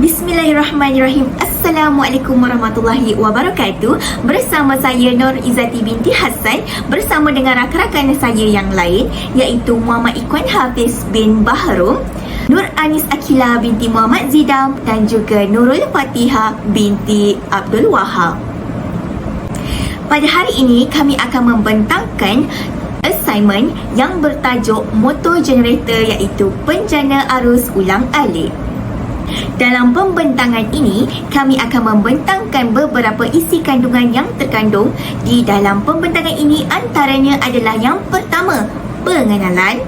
Bismillahirrahmanirrahim. Assalamualaikum warahmatullahi wabarakatuh. Bersama saya Nur Izzati binti Hassan, bersama dengan rakan-rakan saya yang lain, iaitu Muhammad Ikhwan Hafiz bin Bahrum, Nur Anis Akila binti Muhammad Zidam, dan juga Nurul Fatihah binti Abdul Wahab. Pada hari ini kami akan membentangkan assignment yang bertajuk motor generator, iaitu penjana arus ulang-alik. Dalam pembentangan ini, kami akan membentangkan beberapa isi kandungan yang terkandung di dalam pembentangan ini. Antaranya adalah yang pertama, pengenalan,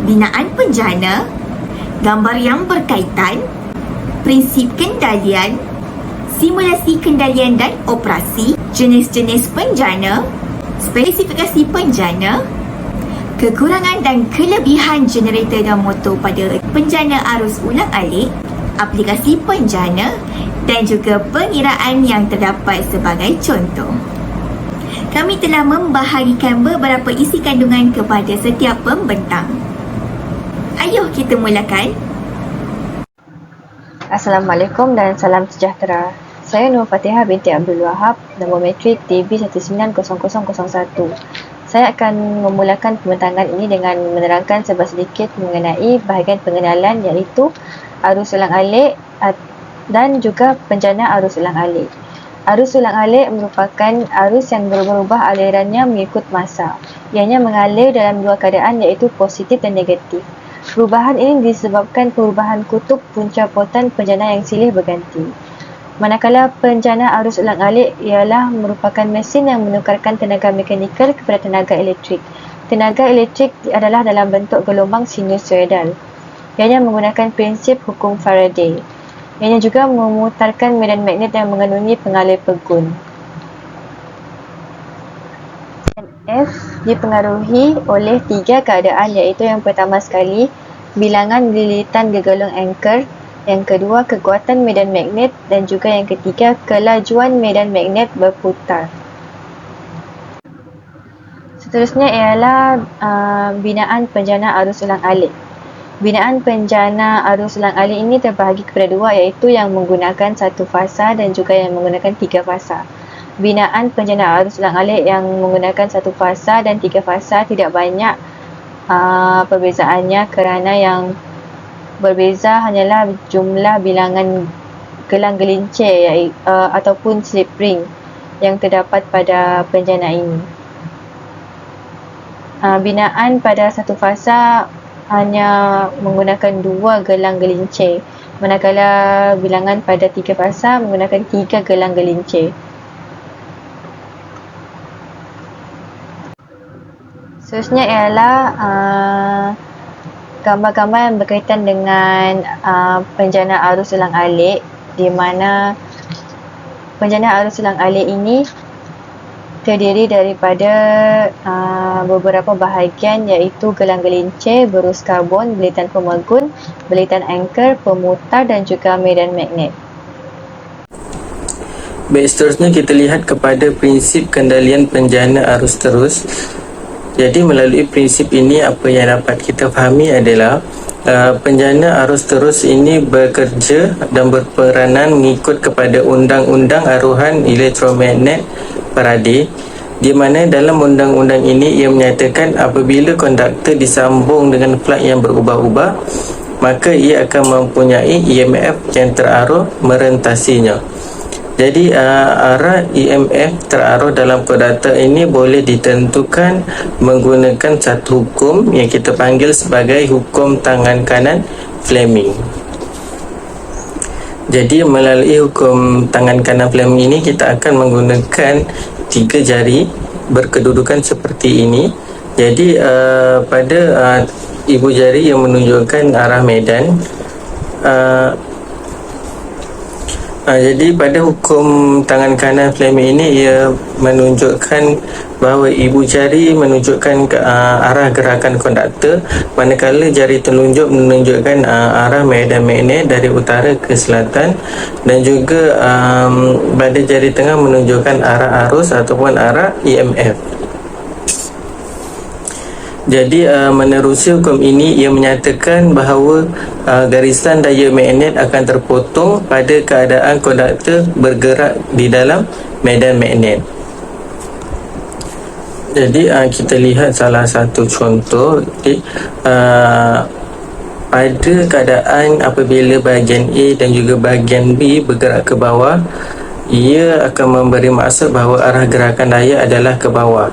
binaan penjana, gambar yang berkaitan, prinsip kendalian, simulasi kendalian dan operasi, jenis-jenis penjana, spesifikasi penjana, kekurangan dan kelebihan generator dan motor pada penjana arus ulang-alik, aplikasi penjana, dan juga pengiraan yang terdapat sebagai contoh. Kami telah membahagikan beberapa isi kandungan kepada setiap pembentang. Ayuh kita mulakan. Assalamualaikum dan salam sejahtera. Saya Nur Fatihah binti Abdul Wahab, nombor matrik TB190001. Saya akan memulakan pembentangan ini dengan menerangkan sedikit mengenai bahagian pengenalan, iaitu arus ulang-alik dan juga penjana arus ulang-alik. Arus ulang-alik merupakan arus yang berubah-ubah alirannya mengikut masa. Ianya mengalir dalam dua keadaan, iaitu positif dan negatif. Perubahan ini disebabkan perubahan kutub punca potan penjana yang silih berganti. Manakala penjana arus ulang-alik ialah merupakan mesin yang menukarkan tenaga mekanikal kepada tenaga elektrik. Tenaga elektrik adalah dalam bentuk gelombang sinusoidal. Ianya menggunakan prinsip hukum Faraday. Ianya juga memutarkan medan magnet yang mengandungi pengalir pegun. F dipengaruhi oleh tiga keadaan, iaitu yang pertama sekali, bilangan lilitan gegalung anchor, yang kedua, kekuatan medan magnet, dan juga yang ketiga, kelajuan medan magnet berputar. Seterusnya ialah binaan penjana arus ulang-alik. Binaan penjana arus ulang-alik ini terbahagi kepada dua, iaitu yang menggunakan satu fasa dan juga yang menggunakan tiga fasa. Binaan penjana arus ulang-alik yang menggunakan satu fasa dan tiga fasa tidak banyak perbezaannya, kerana yang berbeza hanyalah jumlah bilangan gelang gelincir ataupun slip ring yang terdapat pada penjana ini. Binaan pada satu fasa hanya menggunakan dua gelang gelincir, manakala bilangan pada tiga fasa menggunakan tiga gelang gelincir. Seterusnya ialah gambar-gambar yang berkaitan dengan penjana arus ulang-alik, di mana penjana arus ulang-alik ini terdiri daripada beberapa bahagian, iaitu gelang gelincir, berus karbon, belitan pemegun, belitan anchor, pemutar dan juga medan magnet. Baik, seterusnya kita lihat kepada prinsip kendalian penjana arus terus. Jadi melalui prinsip ini, apa yang dapat kita fahami adalah penjana arus terus ini bekerja dan berperanan mengikut kepada undang-undang aruhan elektromagnet Faraday, di mana dalam undang-undang ini ia menyatakan apabila konduktor disambung dengan plug yang berubah-ubah, maka ia akan mempunyai EMF yang terarah merentasinya. Jadi arah EMF terarah dalam konduktor ini boleh ditentukan menggunakan satu hukum yang kita panggil sebagai hukum tangan kanan Fleming. Jadi melalui hukum tangan kanan Fleming ini, kita akan menggunakan tiga jari berkedudukan seperti ini. Jadi pada ibu jari yang menunjukkan arah medan, jadi pada hukum tangan kanan Fleming ini, ia menunjukkan bahawa ibu jari menunjukkan ke arah gerakan konduktor, manakala jari telunjuk menunjukkan arah medan magnet dari utara ke selatan, dan juga pada jari tengah menunjukkan arah arus ataupun arah EMF. Jadi menerusi hukum ini, ia menyatakan bahawa garisan daya magnet akan terpotong pada keadaan konduktor bergerak di dalam medan magnet. Jadi kita lihat salah satu contoh. Pada keadaan apabila bahagian A dan juga bahagian B bergerak ke bawah, ia akan memberi maksud bahawa arah gerakan daya adalah ke bawah.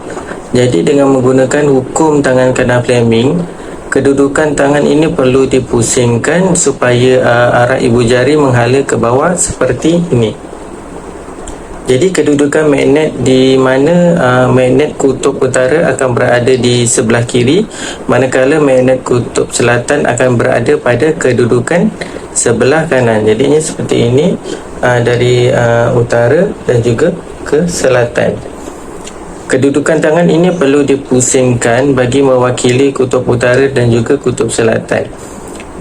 Jadi dengan menggunakan hukum tangan kanan Fleming, kedudukan tangan ini perlu dipusingkan supaya arah ibu jari menghala ke bawah seperti ini. Jadi kedudukan magnet di mana magnet kutub utara akan berada di sebelah kiri, manakala magnet kutub selatan akan berada pada kedudukan sebelah kanan. Jadinya seperti ini, dari utara dan juga ke selatan. Kedudukan tangan ini perlu dipusingkan bagi mewakili kutub utara dan juga kutub selatan.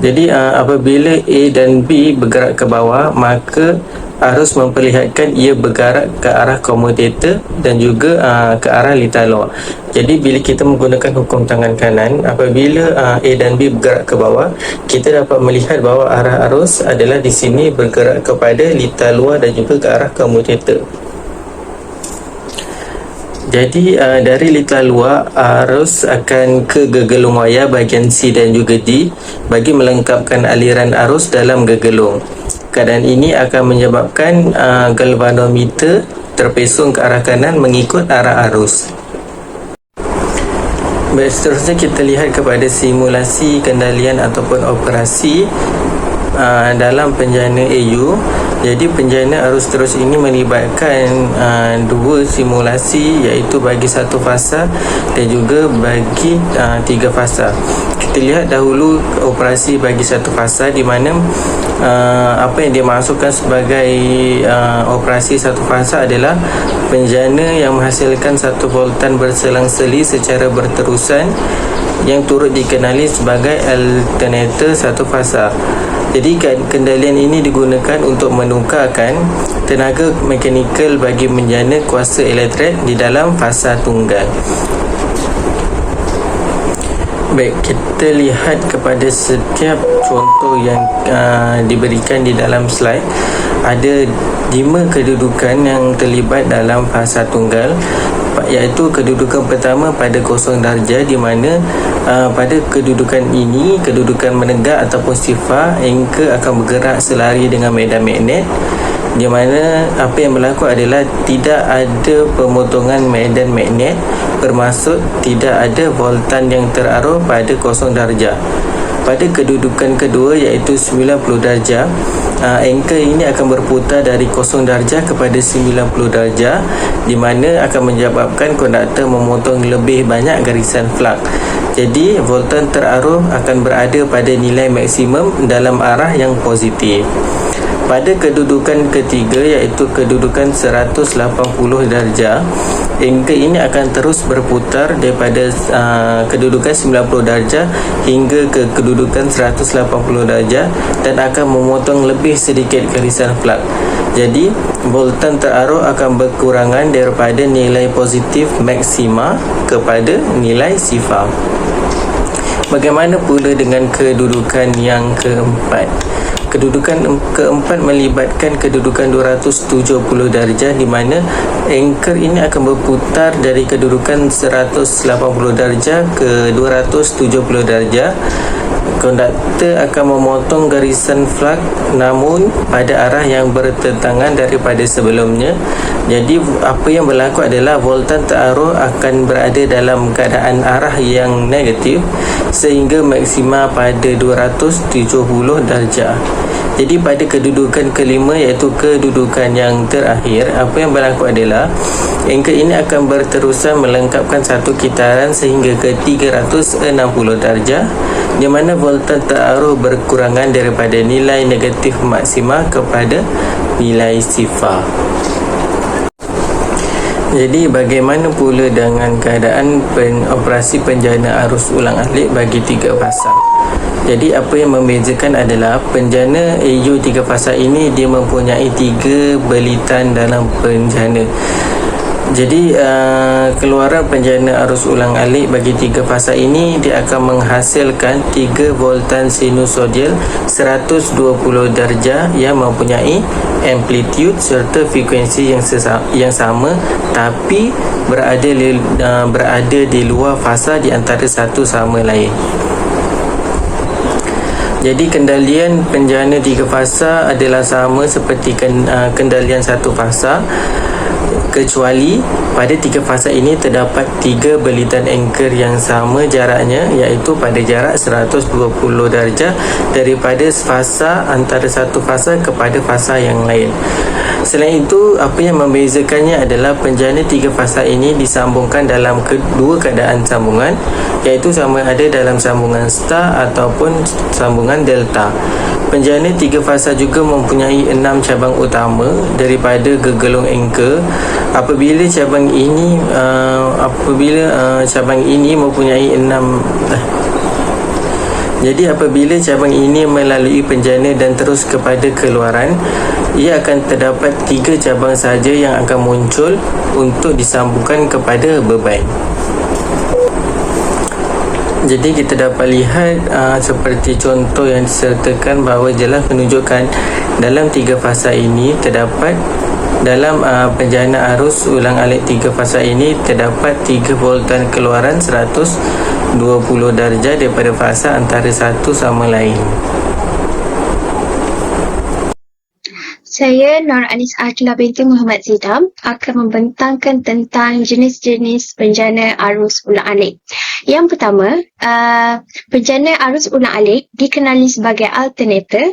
Jadi apabila A dan B bergerak ke bawah, maka arus memperlihatkan ia bergerak ke arah komutator dan juga ke arah litar luar. Jadi bila kita menggunakan hukum tangan kanan, apabila A dan B bergerak ke bawah, kita dapat melihat bahawa arah arus adalah di sini bergerak kepada litar luar dan juga ke arah komutator. Jadi dari litar luar, arus akan ke gegelung wayar bahagian C dan juga D bagi melengkapkan aliran arus dalam gegelung. Keadaan ini akan menyebabkan galvanometer terpesong ke arah kanan mengikut arah arus. Baik, seterusnya kita lihat kepada simulasi kendalian ataupun operasi dalam penjana AU. Jadi penjana arus terus ini melibatkan dua simulasi, iaitu bagi satu fasa dan juga bagi tiga fasa. Kita lihat dahulu operasi bagi satu fasa, di mana apa yang dimaksudkan sebagai operasi satu fasa adalah penjana yang menghasilkan satu voltan berselang-seli secara berterusan yang turut dikenali sebagai alternator satu fasa. Jadi kendalian ini digunakan untuk menukarkan tenaga mekanikal bagi menjana kuasa elektrik di dalam fasa tunggal. Baik, kita lihat kepada setiap contoh yang diberikan di dalam slide. Ada 5 kedudukan yang terlibat dalam fasa tunggal, iaitu kedudukan pertama pada kosong darjah, di mana pada kedudukan ini, kedudukan menegak ataupun sifar, anchor akan bergerak selari dengan medan magnet, di mana apa yang berlaku adalah tidak ada pemotongan medan magnet, bermaksud tidak ada voltan yang terarah pada kosong darjah. Pada kedudukan kedua, iaitu 90 darjah, anchor ini akan berputar dari kosong darjah kepada 90 darjah, di mana akan menyebabkan konduktor memotong lebih banyak garisan flux. Jadi voltan terarah akan berada pada nilai maksimum dalam arah yang positif. Pada kedudukan ketiga, iaitu kedudukan 180 darjah, anchor ini akan terus berputar daripada kedudukan 90 darjah hingga ke kedudukan 180 darjah dan akan memotong lebih sedikit garisan flux. Jadi voltan terarah akan berkurangan daripada nilai positif maksima kepada nilai sifar. Bagaimana pula dengan kedudukan yang keempat? Kedudukan keempat melibatkan kedudukan 270 darjah, di mana anchor ini akan berputar dari kedudukan 180 darjah ke 270 darjah. Konduktor akan memotong garisan flux namun pada arah yang bertentangan daripada sebelumnya. Jadi apa yang berlaku adalah voltan terarah akan berada dalam keadaan arah yang negatif sehingga maksima pada 270 darjah. Jadi pada kedudukan kelima, iaitu kedudukan yang terakhir, apa yang berlaku adalah anchor ini akan berterusan melengkapkan satu kitaran sehingga ke 360 darjah, di mana voltan terarah berkurangan daripada nilai negatif maksima kepada nilai sifar. Jadi bagaimana pula dengan keadaan operasi penjana arus ulang-alik bagi tiga fasa? Jadi apa yang membezakan adalah penjana AU 3 fasa ini dia mempunyai 3 belitan dalam penjana. Jadi keluaran penjana arus ulang alik bagi tiga fasa ini dia akan menghasilkan 3 voltan sinusodial 120 darjah yang mempunyai amplitude serta frekuensi yang sama tapi berada di luar fasa di antara satu sama lain. Jadi kendalian penjana tiga fasa adalah sama seperti kendalian satu fasa, kecuali pada tiga fasa ini terdapat 3 belitan anchor yang sama jaraknya, iaitu pada jarak 120 darjah daripada fasa antara satu fasa kepada fasa yang lain. Selain itu, apa yang membezakannya adalah penjana tiga fasa ini disambungkan dalam kedua keadaan sambungan, iaitu sama ada dalam sambungan star ataupun sambungan delta. Penjana tiga fasa juga mempunyai 6 cabang utama daripada gegelung anchor. Apabila cabang ini mempunyai 6 Jadi apabila cabang ini melalui penjana dan terus kepada keluaran, ia akan terdapat 3 cabang sahaja yang akan muncul untuk disambungkan kepada beban. Jadi kita dapat lihat seperti contoh yang disertakan bahawa jelas menunjukkan dalam 3 fasa ini terdapat dalam penjana arus ulang alik 3 fasa ini terdapat 3 voltan keluaran 120 darjah daripada fasa antara satu sama lain. Saya Nur Anis Akila binti Muhammad Zidam akan membentangkan tentang jenis-jenis penjana arus ulang alik. Yang pertama, penjana arus ulang alik dikenali sebagai alternator,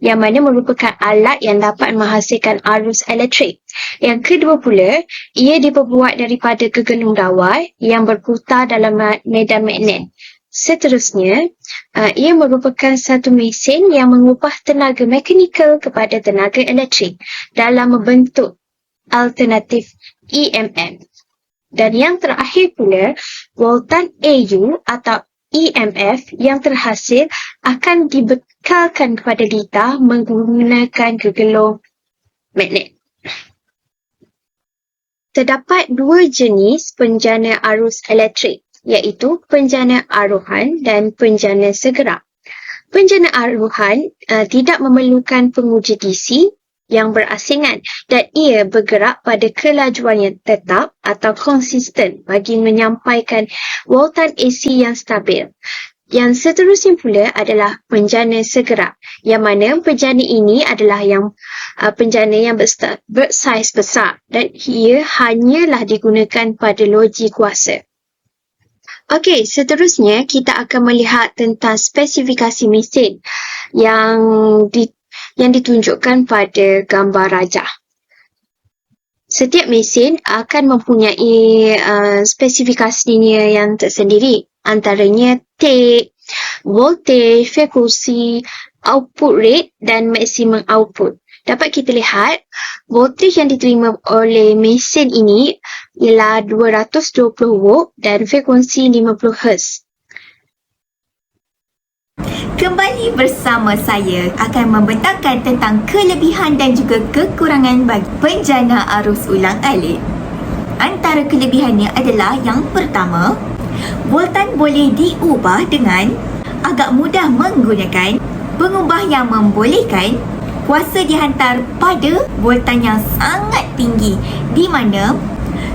yang mana merupakan alat yang dapat menghasilkan arus elektrik. Yang kedua pula, ia diperbuat daripada gegelung dawai yang berputar dalam medan magnet. Seterusnya, ia merupakan satu mesin yang mengubah tenaga mekanikal kepada tenaga elektrik dalam membentuk alternatif EMF. Dan yang terakhir pula, voltan AU atau EMF yang terhasil akan dibekalkan kepada litar menggunakan gegelung magnet. Terdapat 2 jenis penjana arus elektrik, iaitu penjana aruhan dan penjana segerak. Penjana aruhan tidak memerlukan penguji DC yang berasingan dan ia bergerak pada kelajuan yang tetap atau konsisten bagi menyampaikan voltan AC yang stabil. Yang seterusnya pula adalah penjana segerak, yang mana penjana ini adalah penjana yang bersaiz besar dan ia hanyalah digunakan pada loji kuasa. Okey, seterusnya kita akan melihat tentang spesifikasi mesin yang ditunjukkan pada gambar rajah. Setiap mesin akan mempunyai spesifikasinya yang tersendiri, antaranya take, voltage, frekuensi, output rate dan maksimum output. Dapat kita lihat, voltage yang diterima oleh mesin ini ialah 220 volt dan frekuensi 50 Hz. Kembali bersama saya akan membentangkan tentang kelebihan dan juga kekurangan bagi penjana arus ulang alik. Antara kelebihannya adalah yang pertama, voltan boleh diubah dengan agak mudah menggunakan pengubah yang membolehkan kuasa dihantar pada voltan yang sangat tinggi, di mana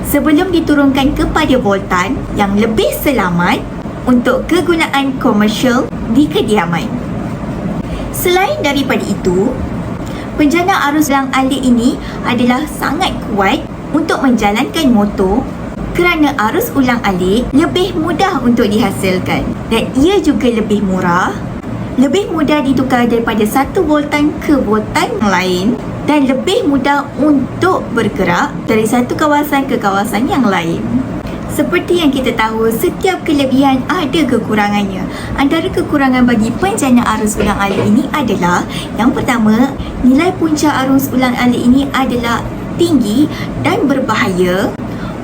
sebelum diturunkan kepada voltan yang lebih selamat untuk kegunaan komersial di kediaman. Selain daripada itu, penjana arus ulang alik ini adalah sangat kuat untuk menjalankan motor kerana arus ulang alik lebih mudah untuk dihasilkan dan ia juga lebih murah, lebih mudah ditukar daripada satu voltan ke voltan lain dan lebih mudah untuk bergerak dari satu kawasan ke kawasan yang lain. Seperti yang kita tahu, setiap kelebihan ada kekurangannya. Antara kekurangan bagi penjana arus ulang alik ini adalah, yang pertama, nilai punca arus ulang alik ini adalah tinggi dan berbahaya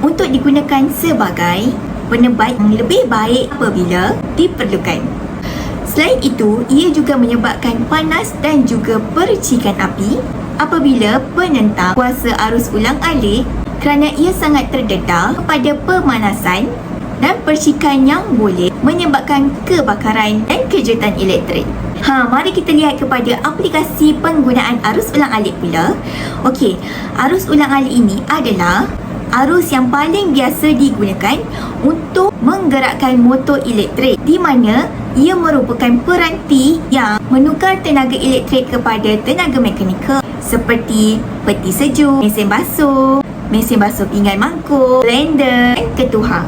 untuk digunakan sebagai penebat yang lebih baik apabila diperlukan. Selain itu, ia juga menyebabkan panas dan juga percikan api apabila penentang kuasa arus ulang alik kerana ia sangat terdedah kepada pemanasan dan percikan yang boleh menyebabkan kebakaran dan kejutan elektrik. Mari kita lihat kepada aplikasi penggunaan arus ulang-alik pula. Okey, arus ulang-alik ini adalah arus yang paling biasa digunakan untuk menggerakkan motor elektrik, di mana ia merupakan peranti yang menukar tenaga elektrik kepada tenaga mekanikal seperti peti sejuk, mesin basuh pinggan mangkuk, blender dan ketuhar.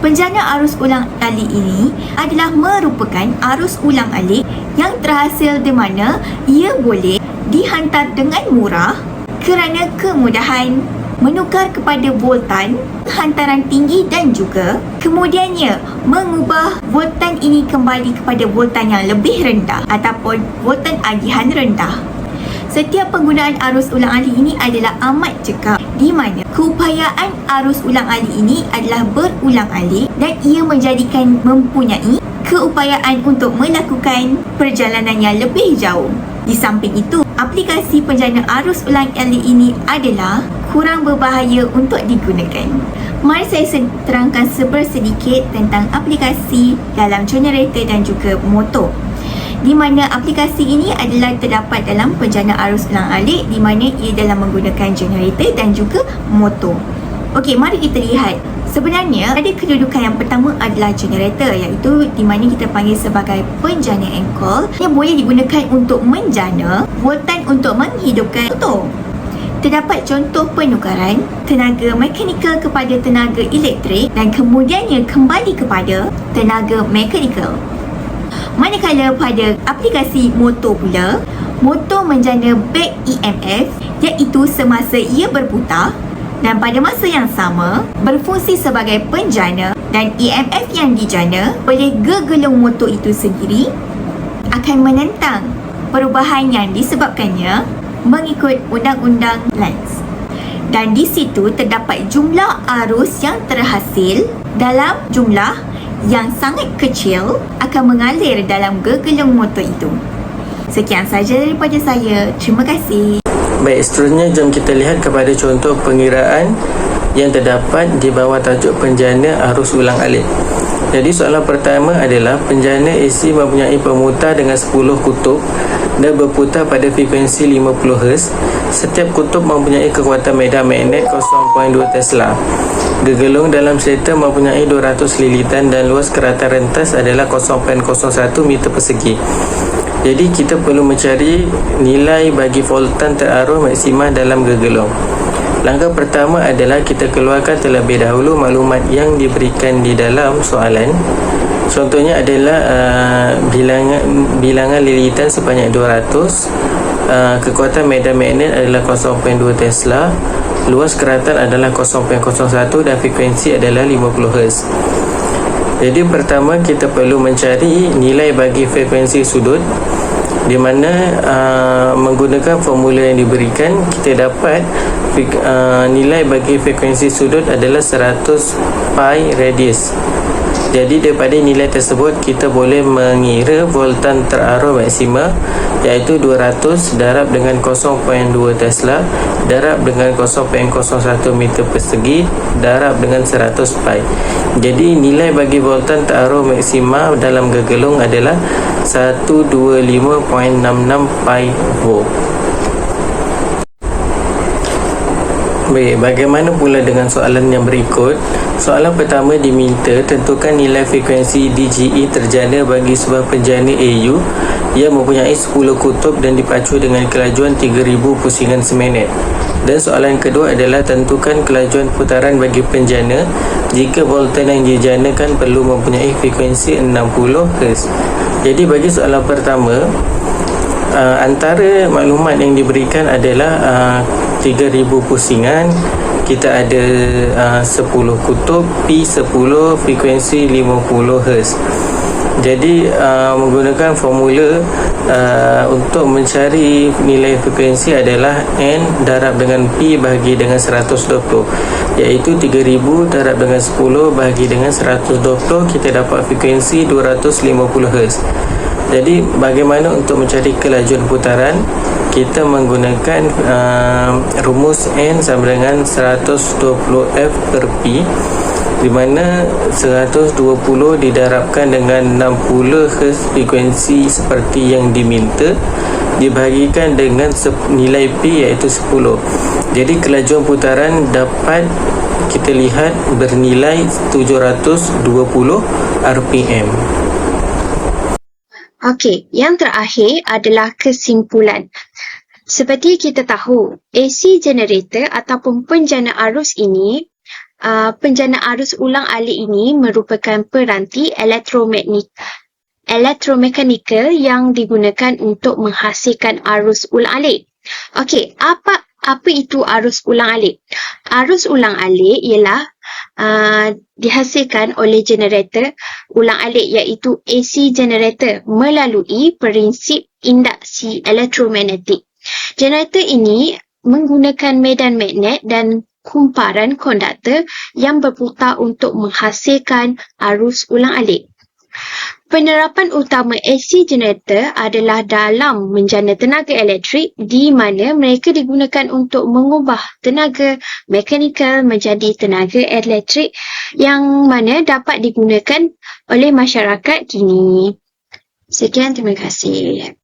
Penjana arus ulang-alik ini adalah merupakan arus ulang-alik yang terhasil di mana ia boleh dihantar dengan murah kerana kemudahan menukar kepada voltan hantaran tinggi dan juga kemudiannya mengubah voltan ini kembali kepada voltan yang lebih rendah ataupun voltan agihan rendah. Setiap penggunaan arus ulang-alik ini adalah amat cekap, di mana keupayaan arus ulang-alik ini adalah berulang-alik dan ia menjadikan mempunyai keupayaan untuk melakukan perjalanan yang lebih jauh. Di samping itu, aplikasi penjana arus ulang-alik ini adalah kurang berbahaya untuk digunakan. Mari saya terangkan sedikit tentang aplikasi dalam generator dan juga motor, di mana aplikasi ini adalah terdapat dalam penjana arus ulang-alik, di mana ia dalam menggunakan generator dan juga motor. Okey, mari kita lihat. Sebenarnya ada kedudukan yang pertama adalah generator, iaitu di mana kita panggil sebagai penjana engkol yang boleh digunakan untuk menjana voltan untuk menghidupkan motor. Terdapat contoh penukaran tenaga mekanikal kepada tenaga elektrik dan kemudiannya kembali kepada tenaga mekanikal. Manakala pada aplikasi motor pula, motor menjana back EMF, iaitu semasa ia berputar, dan pada masa yang sama berfungsi sebagai penjana, dan EMF yang dijana oleh gegelung motor itu sendiri akan menentang perubahan yang disebabkannya mengikut undang-undang Lenz. Dan di situ terdapat jumlah arus yang terhasil dalam jumlah yang sangat kecil akan mengalir dalam gegelung motor itu. Sekian saja daripada saya. Terima kasih. Baik, seterusnya jom kita lihat kepada contoh pengiraan yang terdapat di bawah tajuk penjana arus ulang-alik. Jadi soalan pertama adalah penjana AC mempunyai pemutar dengan 10 kutub dan berputar pada frekuensi 50 Hz. Setiap kutub mempunyai kekuatan medan magnet 0.2 Tesla. Gegelung dalam sereta mempunyai 200 lilitan dan luas keratan rentas adalah 0.01 meter persegi. Jadi kita perlu mencari nilai bagi voltan terarus maksima dalam gegelung. Langkah pertama adalah kita keluarkan terlebih dahulu maklumat yang diberikan di dalam soalan. Contohnya adalah bilangan lilitan sebanyak 200, kekuatan medan magnet adalah 0.2 Tesla, luas keratan adalah 0.01 dan frekuensi adalah 50 Hz. Jadi pertama kita perlu mencari nilai bagi frekuensi sudut, di mana menggunakan formula yang diberikan kita dapat nilai bagi frekuensi sudut adalah 100 pi radius. Jadi daripada nilai tersebut kita boleh mengira voltan terarus maksima, iaitu 200 darab dengan 0.2 Tesla darab dengan 0.01 meter persegi darab dengan 100 pi. Jadi nilai bagi voltan terarus maksima dalam gegelung adalah 125.66 pi volt. Baik, bagaimana pula dengan soalan yang berikut? Soalan pertama diminta tentukan nilai frekuensi DGE terjana bagi sebuah penjana AU yang mempunyai 10 kutub dan dipacu dengan kelajuan 3000 pusingan seminit. Dan soalan kedua adalah tentukan kelajuan putaran bagi penjana jika voltan yang dijanakan perlu mempunyai frekuensi 60 Hz. Jadi bagi soalan pertama, antara maklumat yang diberikan adalah 3000 pusingan, kita ada 10 kutub, P10, frekuensi 50 Hz. Jadi menggunakan formula untuk mencari nilai frekuensi adalah N darab dengan P bahagi dengan 120, iaitu 3000 darab dengan 10 bahagi dengan 120, kita dapat frekuensi 250 Hz. Jadi bagaimana untuk mencari kelajuan putaran? kita menggunakan rumus N sama dengan 120F per P, di mana 120 didarabkan dengan 60 Hz frekuensi seperti yang diminta, dibahagikan dengan nilai P iaitu 10. Jadi kelajuan putaran dapat kita lihat bernilai 720 RPM. Okey, yang terakhir adalah kesimpulan. Seperti kita tahu, AC generator ataupun penjana arus ini, penjana arus ulang alik ini merupakan peranti elektromekanikal yang digunakan untuk menghasilkan arus ulang alik. Okey, apa itu arus ulang alik? Arus ulang alik ialah dihasilkan oleh generator ulang alik iaitu AC generator melalui prinsip induksi elektromagnetik. Generator ini menggunakan medan magnet dan kumparan konduktor yang berputar untuk menghasilkan arus ulang alik. Penerapan utama AC generator adalah dalam menjana tenaga elektrik, di mana mereka digunakan untuk mengubah tenaga mekanikal menjadi tenaga elektrik yang mana dapat digunakan oleh masyarakat kini. Sekian, terima kasih.